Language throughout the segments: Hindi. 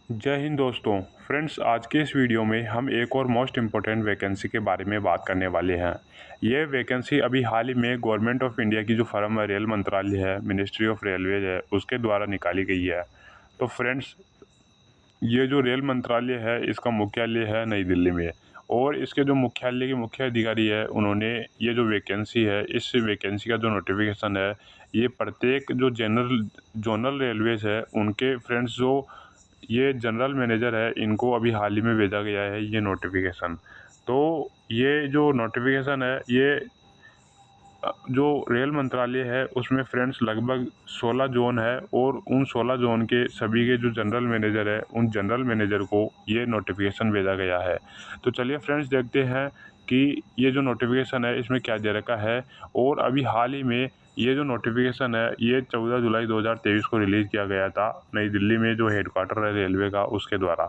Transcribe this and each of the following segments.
जय हिंद दोस्तों। फ्रेंड्स, आज के इस वीडियो में हम एक और मोस्ट इम्पोर्टेंट वैकेंसी के बारे में बात करने वाले हैं। ये वैकेंसी अभी हाल ही में गवर्नमेंट ऑफ इंडिया की जो फर्म है, रेल मंत्रालय है, मिनिस्ट्री ऑफ रेलवेज है, उसके द्वारा निकाली गई है। तो फ्रेंड्स, ये जो रेल मंत्रालय है इसका मुख्यालय है नई दिल्ली में, और इसके जो मुख्यालय के मुख्य अधिकारी है उन्होंने ये जो वैकेंसी है, इस वैकेंसी का जो नोटिफिकेशन है, ये प्रत्येक जो जनरल जोनल रेलवेज है उनके फ्रेंड्स जो ये जनरल मैनेजर है इनको अभी हाल ही में भेजा गया है ये नोटिफिकेशन। तो ये जो नोटिफिकेशन है ये जो रेल मंत्रालय है उसमें फ्रेंड्स लगभग 16 जोन है, और उन 16 जोन के सभी के जो जनरल मैनेजर है उन जनरल मैनेजर को ये नोटिफिकेशन भेजा गया है। तो चलिए फ्रेंड्स, देखते हैं कि ये जो नोटिफिकेशन है इसमें क्या दे रखा है। और अभी हाल ही में ये जो नोटिफिकेशन है ये 14 जुलाई 2023 को रिलीज़ किया गया था नई दिल्ली में, जो हेडक्वार्टर है रेलवे का उसके द्वारा।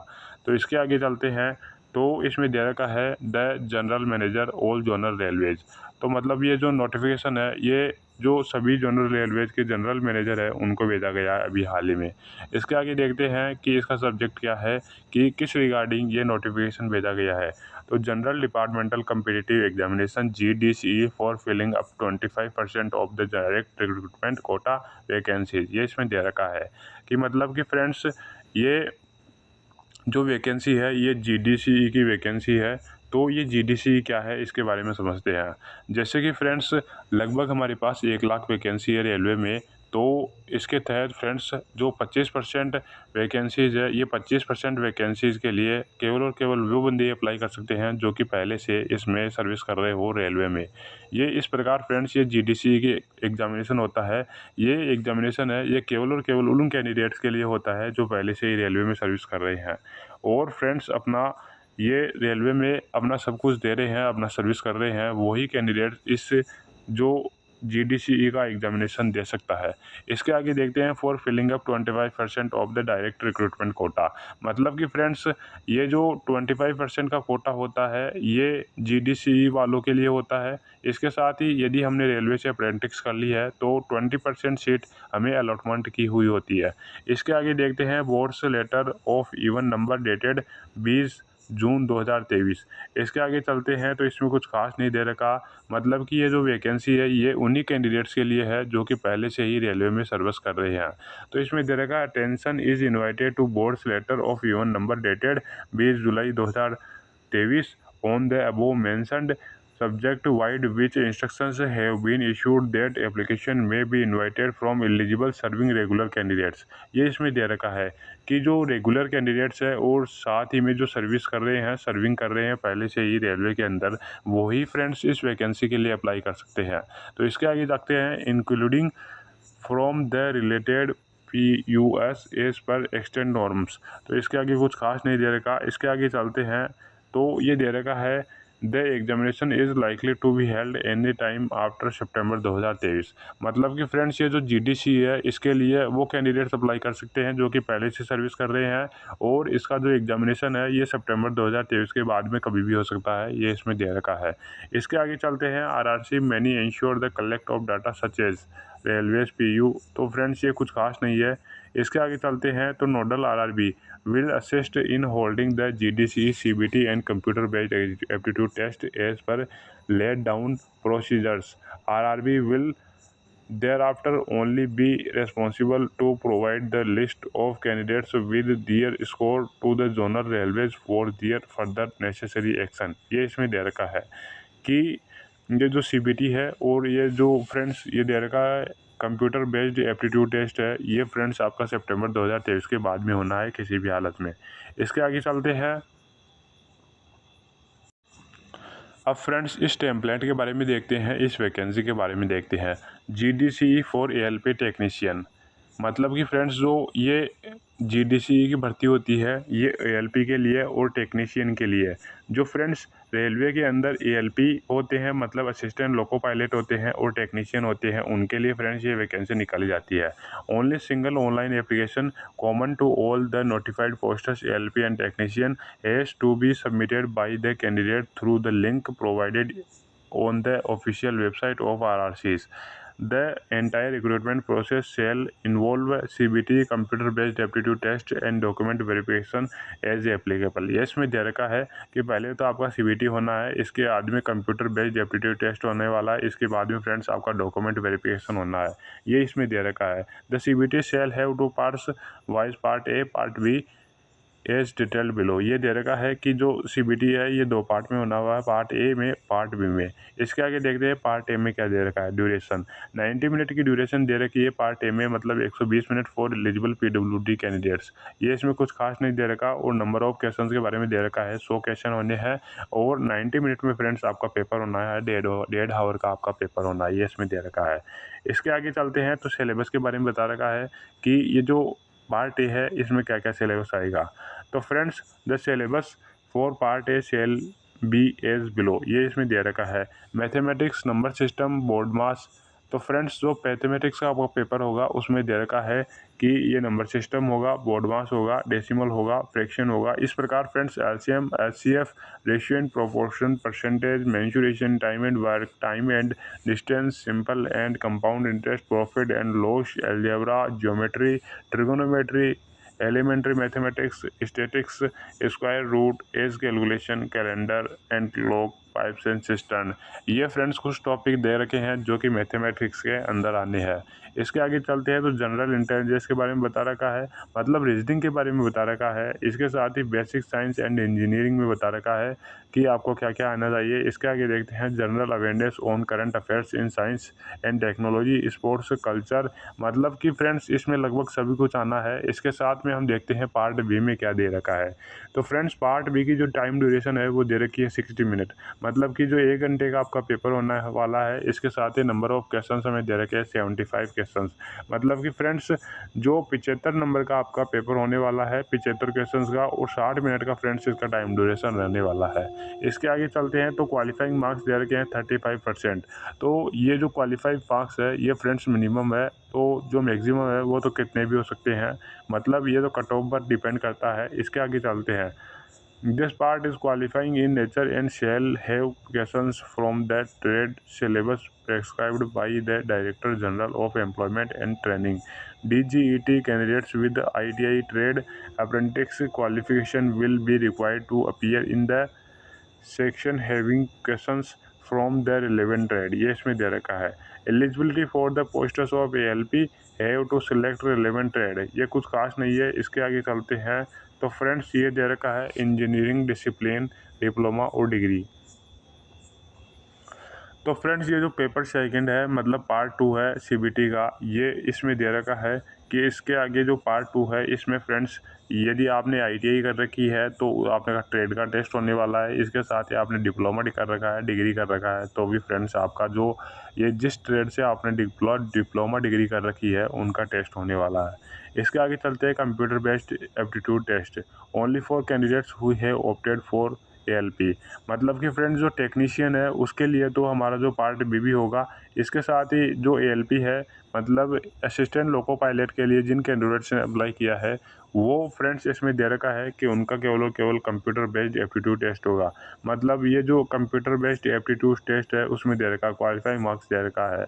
तो इसके आगे चलते हैं। तो इसमें दे रखा है the general manager all zonal railways. तो मतलब ये जो नोटिफिकेशन है ये जो सभी जोनल रेलवेज के जनरल मैनेजर है उनको भेजा गया है अभी हाल ही में। इसके आगे देखते हैं कि इसका सब्जेक्ट क्या है, कि किस रिगार्डिंग ये नोटिफिकेशन भेजा गया है। तो general departmental competitive examination GDCE for filling up 25% of the direct recruitment quota vacancies, ये इसमें दे रखा है। कि मतलब कि फ्रेंड्स, ये जो वैकेंसी है ये GDCE की वैकेंसी है। तो ये GDCE क्या है इसके बारे में समझते हैं। जैसे कि फ्रेंड्स, लगभग हमारे पास 1 लाख वैकेंसी है रेलवे में। तो इसके तहत फ्रेंड्स जो 25% वैकेंसीज़ है, ये 25% वैकेंसीज़ के लिए केवल और केवल वो बंदे अप्लाई कर सकते हैं जो कि पहले से इसमें सर्विस कर रहे हो रेलवे में। ये इस प्रकार फ्रेंड्स ये GDCE की एग्जामिनेशन होता है। ये एग्जामिनेशन है ये केवल और केवल उन कैंडिडेट्स के लिए होता है जो पहले से ही रेलवे में सर्विस कर रहे हैं। और फ्रेंड्स, अपना ये रेलवे में अपना सब कुछ दे रहे हैं, अपना सर्विस कर रहे हैं, वही कैंडिडेट इस जो GDCE का एग्जामिनेशन दे सकता है। इसके आगे देखते हैं for filling up 25% of the direct recruitment quota. मतलब कि फ्रेंड्स, ये जो 25% का कोटा होता है ये GDCE वालों के लिए होता है। इसके साथ ही यदि हमने रेलवे से अप्रेंटिस कर ली है तो 20% सीट हमें अलॉटमेंट की हुई होती है। इसके आगे देखते हैं board's letter of even number dated 20 June 2023। इसके आगे चलते हैं तो इसमें कुछ खास नहीं दे रखा। मतलब कि ये जो वैकेंसी है ये उन्हीं कैंडिडेट्स के लिए है जो कि पहले से ही रेलवे में सर्विस कर रहे हैं। तो इसमें दे रखा attention is invited to board's letter of even number dated 20 July 2023 on the above mentioned subject wide which instructions have been issued that application may be invited from eligible serving regular candidates। ये इसमें दे रखा है कि जो रेगुलर कैंडिडेट्स है और साथ ही में जो सर्विस कर रहे हैं, सर्विंग कर रहे हैं पहले से ही रेलवे के अंदर, वही फ्रेंड्स इस वैकेंसी के लिए अप्लाई कर सकते हैं। तो इसके आगे जाते हैं including from the related PUS as per extend norms. तो इसके आगे कुछ खास नहीं दे रखा। इसके आगे चलते हैं तो ये दे रखा है the examination is likely to be held any time after September 2023। मतलब कि फ्रेंड्स, ये जो GDCE है इसके लिए वो कैंडिडेट्स अप्लाई कर सकते हैं जो कि पहले से सर्विस कर रहे हैं, और इसका जो एग्जामिनेशन है ये सितंबर 2023 के बाद में कभी भी हो सकता है, ये इसमें दे रखा है। इसके आगे चलते हैं RRC many ensure the collect of data such as railways PU। तो फ्रेंड्स, ये कुछ खास नहीं है। इसके आगे चलते हैं तो nodal RRB will assist in holding the GDCE CBT and computer based aptitude test as per laid down procedures। RRB will thereafter only be responsible to provide the list of candidates with their score to the zonal railways for their further necessary action। ये इसमें दे रखा है कि ये जो CBT है और ये जो फ्रेंड्स ये दे रखा है कंप्यूटर बेस्ड एप्टीट्यूड टेस्ट है, ये फ्रेंड्स आपका सितंबर 2023 के बाद में होना है किसी भी हालत में। इसके आगे चलते हैं। अब फ्रेंड्स, इस टेम्पलेट के बारे में देखते हैं, इस वैकेंसी के बारे में देखते हैं। GDCE for ALP technician. मतलब कि फ्रेंड्स, जो ये GDCE की भर्ती होती है ये ALP के लिए और टेक्नीशियन के लिए। जो फ्रेंड्स रेलवे के अंदर ALP होते हैं, मतलब असिस्टेंट लोको पायलट होते हैं, और टेक्नीशियन होते हैं, उनके लिए फ्रेंड्स ये वैकेंसी निकाली जाती है। Only single online application common to all the notified posts ALP and technician has to be submitted by the candidate through the link provided on the official website of RRCs। The entire recruitment process shall involve CBT, computer-based aptitude test and document verification as applicable। ये इसमें दे रखा है कि पहले तो आपका CBT होना है, इसके बाद में कंप्यूटर बेस्ड एप्टीट्यूड टेस्ट होने वाला है, इसके बाद में फ्रेंड्स आपका डॉक्यूमेंट वेरिफिकेशन होना है। ये इसमें दे रखा है। The CBT shall have two parts wise, part A, part B as detailed below. ये दे रखा है कि जो CBT है ये 2 पार्ट में होना हुआ है, पार्ट ए में, पार्ट बी में। इसके आगे देखते हैं पार्ट ए में क्या दे रखा है। ड्यूरेशन 90 मिनट की ड्यूरेशन दे रखी है पार्ट ए में, मतलब 120 minute for eligible PWD candidates. ये इसमें कुछ खास नहीं दे रखा। और नंबर ऑफ क्वेश्चन के बारे में दे रखा है, 100 क्वेश्चन होने हैं और 90 मिनट में फ्रेंड्स आपका पेपर होना है, डेढ़ आवर का आपका पेपर होना है, ये इसमें दे रखा है। इसके आगे चलते हैं तो सिलेबस के बारे में बता रखा है कि ये जो पार्ट ए है इसमें क्या क्या सिलेबस आएगा। तो friends the syllabus for part A shall be as below, ये इसमें दे रखा है। Mathematics, number system, BODMAS. तो फ्रेंड्स जो मैथमेटिक्स का आपका पेपर होगा उसमें दे रखा है कि ये नंबर सिस्टम होगा, बोर्ड मास होगा, डेसिमल होगा, फ्रैक्शन होगा। इस प्रकार friends LCM, HCF, ratio and proportion, percentage, mensuration, time and work, time and distance, simple and compound interest, profit and loss, algebra, geometry, trigonometry, elementary mathematics, statistics, square root, as calculation, calendar and clock, pipes and cistern. ये फ्रेंड्स कुछ टॉपिक दे रखे हैं जो कि मैथमेटिक्स के अंदर आने हैं। इसके आगे चलते हैं तो जनरल इंटेलिजेंस के बारे में बता रखा है, मतलब रीजनिंग के बारे में बता रखा है। इसके साथ ही बेसिक साइंस एंड इंजीनियरिंग में बता रखा है कि आपको क्या क्या आना चाहिए। इसके आगे देखते हैं general awareness on current affairs in science and technology, sports, culture, मतलब कि फ्रेंड्स इसमें लगभग सभी कुछ आना है। इसके साथ में हम देखते हैं पार्ट बी में क्या दे रखा है। तो फ्रेंड्स पार्ट बी की जो टाइम ड्यूरेशन है वो दे रखी है 60 मिनट, मतलब कि जो 1 घंटे का आपका पेपर होने वाला है। इसके साथ ही नंबर ऑफ क्वेश्चन हमें दे रखे हैं 75 क्वेश्चन, मतलब कि फ्रेंड्स जो 75 नंबर का आपका पेपर होने वाला है, 75 क्वेश्चन का, और 60 मिनट का फ्रेंड्स इसका टाइम ड्यूरेशन रहने वाला है। इसके आगे चलते हैं तो क्वालिफाइंग मार्क्स दे रखे हैं 35%। तो ये जो क्वालिफाइड मार्क्स है ये फ्रेंड्स मिनिमम है, तो जो मैक्सिमम है वो तो कितने भी हो सकते हैं, मतलब ये तो कट ऑफ पर डिपेंड करता है। इसके आगे चलते हैं। This part is qualifying in nature and shall have questions from that trade syllabus prescribed by the director general of employment and training. DGET candidates with ITI trade apprentice qualification will be required to appear in the section having questions from the relevant trade. ये इसमें दे रखा है। Eligibility for the posters of ALP have to select relevant trade. ये कुछ खास नहीं है। इसके आगे चलते हैं तो फ्रेंड्स ये दे रखा है इंजीनियरिंग डिसिप्लिन, डिप्लोमा और डिग्री। तो फ्रेंड्स ये जो पेपर सेकंड है, मतलब पार्ट 2 है CBT का, ये इसमें दे रखा है कि इसके आगे जो पार्ट 2 है इसमें फ्रेंड्स यदि आपने ITI कर रखी है तो आपने का ट्रेड का टेस्ट होने वाला है। इसके साथ ही आपने डिप्लोमा कर रखा है, डिग्री कर रखा है, तो भी फ्रेंड्स आपका जो ये जिस ट्रेड से आपने डिप्लोमा डिग्री कर रखी है उनका टेस्ट होने वाला है। इसके आगे चलते हैं computer based aptitude test only for candidates who have opted for ALP, मतलब कि फ्रेंड्स जो टेक्नीशियन है उसके लिए तो हमारा जो पार्ट बी होगा। इसके साथ ही जो ALP है, मतलब असिस्टेंट लोको पायलट के लिए जिन कैंडिडेट्स ने अप्लाई किया है वो फ्रेंड्स इसमें दे रखा है कि उनका केवल कंप्यूटर बेस्ड एप्टीट्यूड टेस्ट होगा। मतलब ये जो कंप्यूटर बेस्ड एप्टीट्यूड टेस्ट है उसमें दे रखा क्वालिफाइंग मार्क्स दे रखा है।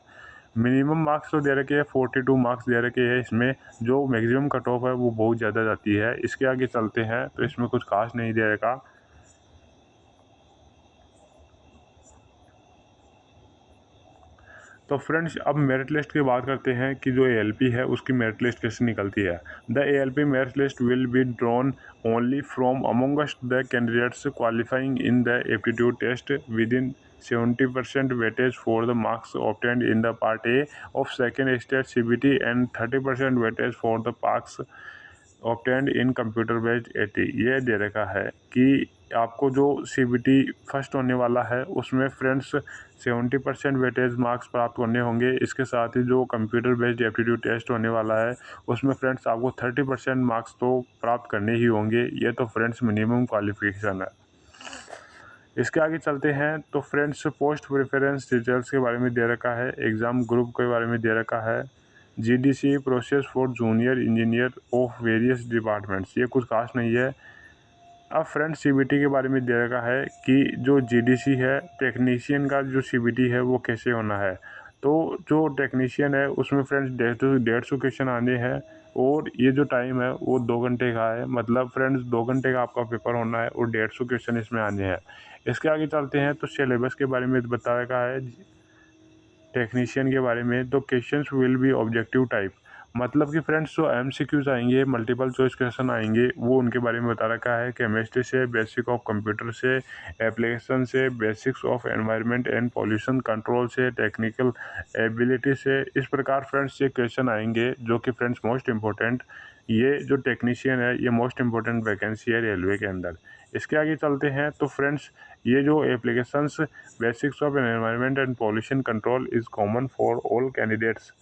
मिनिमम मार्क्स तो दे रखे हैं 42 मार्क्स दे रखे हैं। इसमें जो मैक्सिमम कट ऑफ है वो बहुत ज़्यादा जाती है। इसके आगे चलते हैं तो इसमें कुछ खास नहीं दे रखा। तो फ्रेंड्स अब मेरिट लिस्ट की बात करते हैं कि जो ALP है उसकी मेरिट लिस्ट कैसे निकलती है। The ALP merit list will be drawn only from amongst the candidates qualifying in the aptitude test within 70% weightage for the marks obtained in the part A of second stage CBT and 30% weightage for the marks obtained in computer based AT। ये दे रखा है कि आपको जो CBT फर्स्ट होने वाला है उसमें फ्रेंड्स 70% वेटेज मार्क्स प्राप्त करने होंगे। इसके साथ ही जो कंप्यूटर बेस्ड एप्टीट्यूड टेस्ट होने वाला है उसमें फ्रेंड्स आपको 30% मार्क्स तो प्राप्त करने ही होंगे। ये तो फ्रेंड्स मिनिमम क्वालिफिकेशन है। इसके आगे चलते हैं तो फ्रेंड्स पोस्ट प्रेफरेंस डिटेल्स के बारे में दे रखा है, एग्ज़ाम ग्रुप के बारे में दे रखा है, GDC process for junior engineer of various departments. ये कुछ खास नहीं है। अब फ्रेंड्स CBT के बारे में दे रखा है कि जो GDC है टेक्नीशियन का जो CBT है वो कैसे होना है। तो जो टेक्नीशियन है उसमें फ्रेंड्स 150 क्वेश्चन आने हैं और ये जो टाइम है वो 2 घंटे का है। मतलब फ्रेंड्स 2 घंटे का आपका पेपर होना है और 150 क्वेश्चन इसमें आने हैं। इसके आगे चलते हैं तो सिलेबस के बारे में बता रखा है टेक्नीशियन के बारे में। तो questions will be objective type, मतलब कि फ्रेंड्स जो एमसीक्यूज आएंगे, मल्टीपल चॉइस क्वेश्चन आएंगे, वो उनके बारे में बता रखा है। केमिस्ट्री से, बेसिक ऑफ कंप्यूटर से, एप्लीकेशन से, basics of environment and pollution control से, टेक्निकल एबिलिटी से, इस प्रकार फ्रेंड्स ये क्वेश्चन आएंगे जो कि फ्रेंड्स मोस्ट इंपॉर्टेंट, ये जो टेक्नीशियन है ये मोस्ट इंपॉर्टेंट वैकेंसी है रेलवे के अंदर। इसके आगे चलते हैं तो फ्रेंड्स ये जो applications basics of environment and pollution control is common for all candidates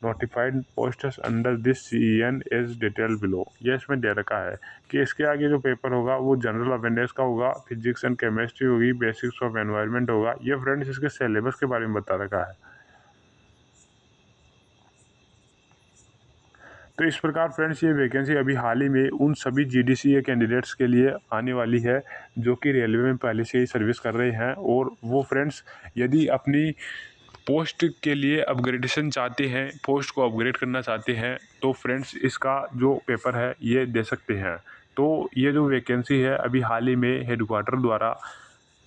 notified posts under this CEN as detail below. ये इसमें दे रखा है कि इसके आगे जो पेपर होगा वो जनरल अवेयरनेस का होगा, फिजिक्स एंड केमिस्ट्री होगी, बेसिक्स ऑफ एनवायरनमेंट होगा। ये फ्रेंड्स इसके सिलेबस के बारे में बता रखा है। तो इस प्रकार फ्रेंड्स ये वैकेंसी अभी हाल ही में उन सभी GDCA कैंडिडेट्स के लिए आने वाली है जो कि रेलवे में पहले से ही सर्विस कर रहे हैं, और वो फ्रेंड्स यदि अपनी पोस्ट के लिए अपग्रेडेशन चाहते हैं, पोस्ट को अपग्रेड करना चाहते हैं, तो फ्रेंड्स इसका जो पेपर है ये दे सकते हैं। तो ये जो वैकेंसी है अभी हाल ही में हेडक्वार्टर द्वारा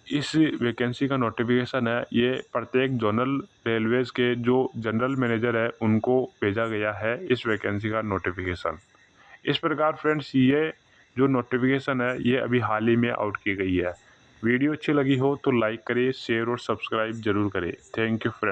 इस वैकेंसी का नोटिफिकेशन है, ये प्रत्येक जोनल रेलवेज़ के जो जनरल मैनेजर है उनको भेजा गया है इस वैकेंसी का नोटिफिकेशन। इस प्रकार फ्रेंड्स ये जो नोटिफिकेशन है ये अभी हाल ही में आउट की गई है। वीडियो अच्छी लगी हो तो लाइक करें, शेयर और सब्सक्राइब जरूर करें। Thank you friends.